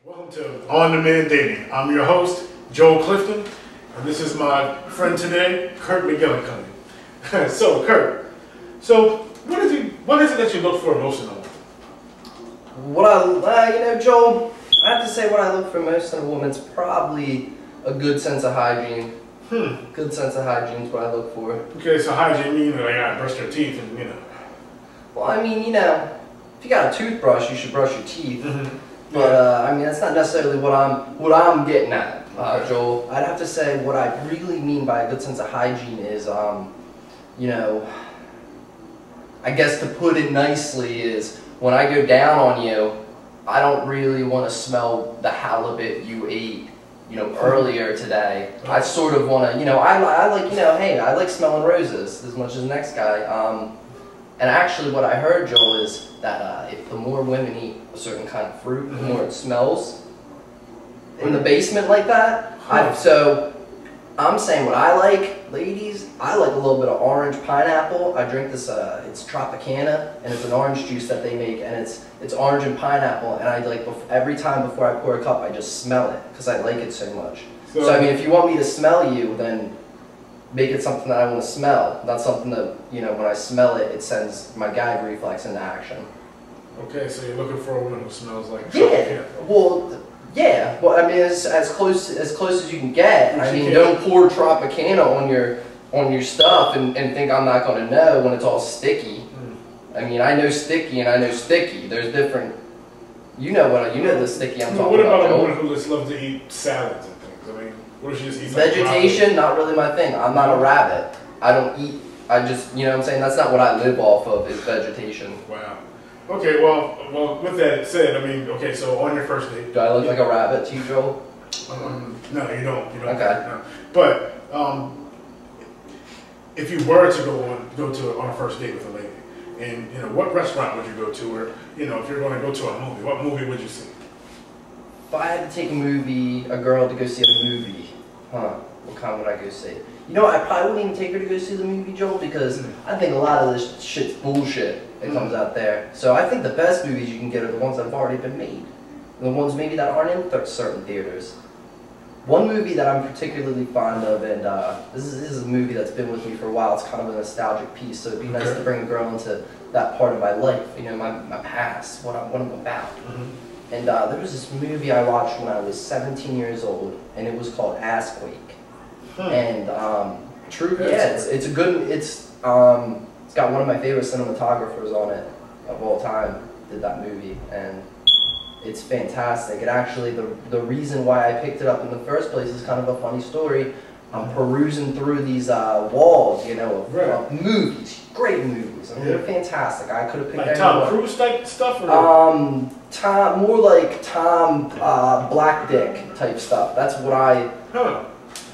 Welcome to OnDemand Dating. I'm your host, Clifton, and this is my friend today, McGuillacutti. So, Kurt, what is it that you look for most in a woman? Joel, I have to say what I look for most in a woman's probably a good sense of hygiene. Good sense of hygiene is what I look for. Okay, so hygiene means like I brush your teeth and Well, if you got a toothbrush, you should brush your teeth. But that's not necessarily what I'm getting at, Joel. I'd have to say what I really mean by a good sense of hygiene is, I guess to put it nicely is when I go down on you, I don't really want to smell the halibut you ate, earlier today. I sort of want to, I like smelling roses as much as the next guy. And actually what I heard, Joel, is that if the more women eat a certain kind of fruit, the more it smells in the basement like that. So I'm saying what I like, ladies, I like a little bit of orange pineapple. I drink this, it's Tropicana, and it's an orange juice that they make, and it's orange and pineapple, and I like, every time before I pour a cup, I just smell it, because I like it so much. So if you want me to smell you, then make it something that I want to smell, not something that, when I smell it, it sends my gag reflex into action. Okay, so you're looking for a woman who smells like Yeah, well, as close as you can get. Don't pour Tropicana on your stuff and think I'm not going to know when it's all sticky. I know sticky and I know sticky. There's different. You know the sticky I'm talking about. What about a woman who just loves to eat salads and things? What if she just eats vegetation? Not really my thing. I'm not a rabbit. I don't eat. I just, that's not what I live off of. Is vegetation. Wow. Okay, well, with that said, okay, so on your first date. Do I look like a rabbit to you, Joel? No, you don't. Okay. No. But if you were to go on a first date with a lady, and what restaurant would you go to, or if you're going to go to a movie, what movie would you see? If I had to take a girl to go see a movie, what kind would I go see? I probably wouldn't even take her to go see the movie, Joel, because I think a lot of this shit's bullshit that comes out there. So I think the best movies you can get are the ones that have already been made. The ones maybe that aren't in certain theaters. One movie that I'm particularly fond of, and this is a movie that's been with me for a while, it's kind of a nostalgic piece, so it'd be nice to bring a girl into that part of my life, my past, what I'm about. And there was this movie I watched when I was 17 years old, and it was called Assquake. And it's got one of my favorite cinematographers on it of all time, did that movie, and it's fantastic. It actually, the reason why I picked it up in the first place is kind of a funny story. I'm perusing through these walls, of movies, great movies. They're fantastic. I could have picked like Tom Cruise type stuff, or more like Tom Black Dick type stuff. That's what I.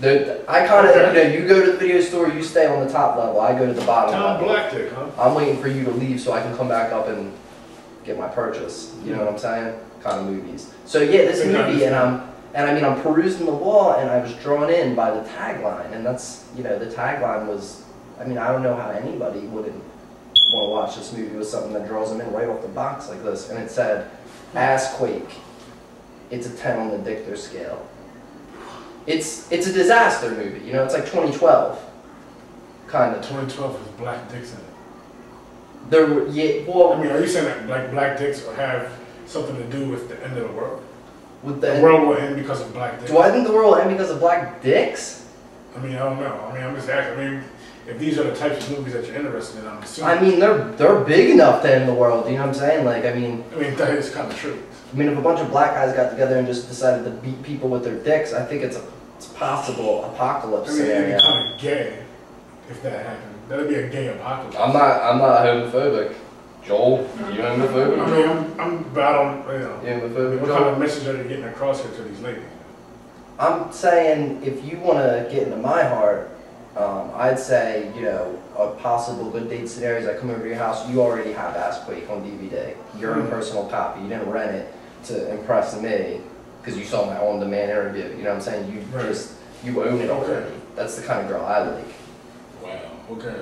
I kind of, you go to the video store, you stay on the top level. I go to the bottom level. Tom Black Dick, huh? I'm waiting for you to leave so I can come back up and get my purchase. You know what I'm saying? Kind of movies. So yeah, this movie, and I'm perusing the wall, and I was drawn in by the tagline, and that's, the tagline was, I don't know how anybody wouldn't want to watch this movie with something that draws them in right off the box like this, and it said, Assquake. It's a 10 on the Richter scale. It's a disaster movie, it's like 2012, kind of. 2012 with black dicks in it. Are you saying that black dicks have something to do with the end of the world? The world will end because of black dicks. Do I think the world will end because of black dicks? I don't know. I'm just asking. If these are the types of movies that you're interested in, I'm assuming. They're big enough to end the world. You know what I'm saying? That is kind of true. If a bunch of black guys got together and just decided to beat people with their dicks, I think it's possible apocalypse scenario. It'd be kind of gay if that happened. That'd be a gay apocalypse. I'm not homophobic. Joel, you homophobic? But I don't, You homophobic, what kind of message are you getting across here to these ladies? I'm saying, if you want to get into my heart, I'd say, a possible good date scenarios. I come over to your house, you already have Assquake on DVD. Your own personal copy. You didn't rent it to impress me because you saw my on-demand interview. You know what I'm saying? You own it already. That's the kind of girl I like. Wow. Okay.